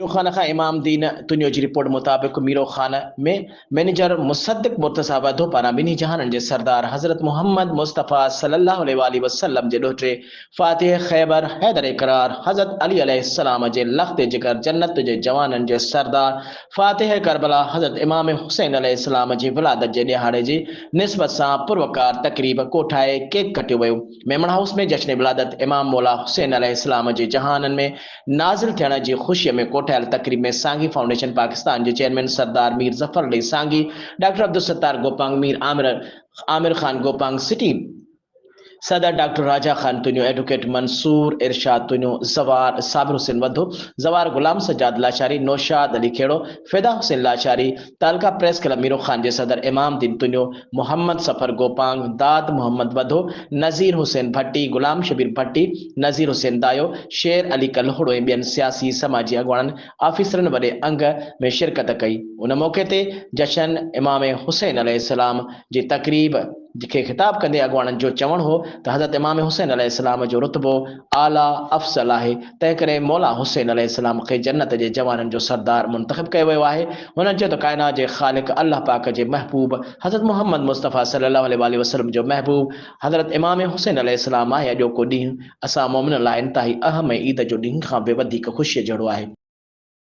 Miro खाना खां इमाम दीन तुनियो जी report मुताबिक़ मीरो खाना में मैनेजर मुसद्दिक मुर्तज़ा वधो पारां ॿिन्ही जहाननि जे सरदार हज़रत मोहम्मद मुस्तफ़ा सल्लल्लाहु अलैहि वसल्लम जे ॾोहिटे फ़ातिह ख़ैबर हैदर इक़रार हज़रत अली अलैहिस्सलाम जे लख़्त जिगर जन्नत जे जवाननि जे सरदार फ़ातिह करबला हज़रत इमाम हुसैन अलैहिस्सलाम जी विलादत जे ॾियारे जी निस्बत सां पुरवकार तक़रीब कोठाए केक कटियो वियो। मेमण हाउस में जश्न विलादत इमाम मौला हुसैन अलैहिस्सलाम जे जहाननि में नाज़िल थियण जी ख़ुशीअ में कोठायल तक़रीब में सांगी फाउंडेशन पाकिस्तान जे चेयरमैन सरदार मीर ज़फ़र अली सांगी, डॉक्टर अब्दुल सत्तार गोपांग, मीर आमिर खान गोपांग सिटी, सदर डॉक्टर राजा खान तुनियो, एडवोकेट मंसूर इरशाद तुनियो, जवार साबिर हुसैन वधो, जवार गुलाम सज्जाद लाचारी, नौशाद अली खेड़ो, फिदा हुसैन लाचारी, तालका प्रेस क्लब मीरो खान जे सदर इमाम दिन तुनियो, मोहम्मद सफर गोपांग, दाद मोहम्मद वधो, नज़ीर हुसैन भट्टी, गुलाम शबीर भट्टी, नज़ीर हुसैन दायो, शेर अली कलहोड़ो ऐं ॿियनि सियासी समाजी अॻुवाणनि ऑफिसरनि वॾे अंग में शिरकत कई। उन मौक़े ते जशन इमाम हुसैन अलैहिस्सलाम जी तक़रीब खे ख़िताब कंदे अॻुवाणनि जो चवणु हो त हज़रत इमाम हुसैन अलैहिस्सलाम जो रुतबो आला अफ़ज़ल आहे, तंहिं करे मौला हुसैन अलैहिस्सलाम खे जन्नत जे जवाननि जो सरदार मुंतख़ब कयो वियो आहे। हुननि चयो त काइनात जे ख़ालिक़ अल्लाह पाक जे महबूब हज़रत मोहम्मद मुस्तफ़ा सल्लल्लाहु अलैहि वसल्लम जो महबूब हज़रत इमाम हुसैन अलैहिस्सलाम आहे। अॼोको ॾींहुं असां मोमिन लाइ इंतिहाई अहम ऐं ईद जो ॾींहुं खां बि वधीक ख़ुशीअ जहिड़ो आहे।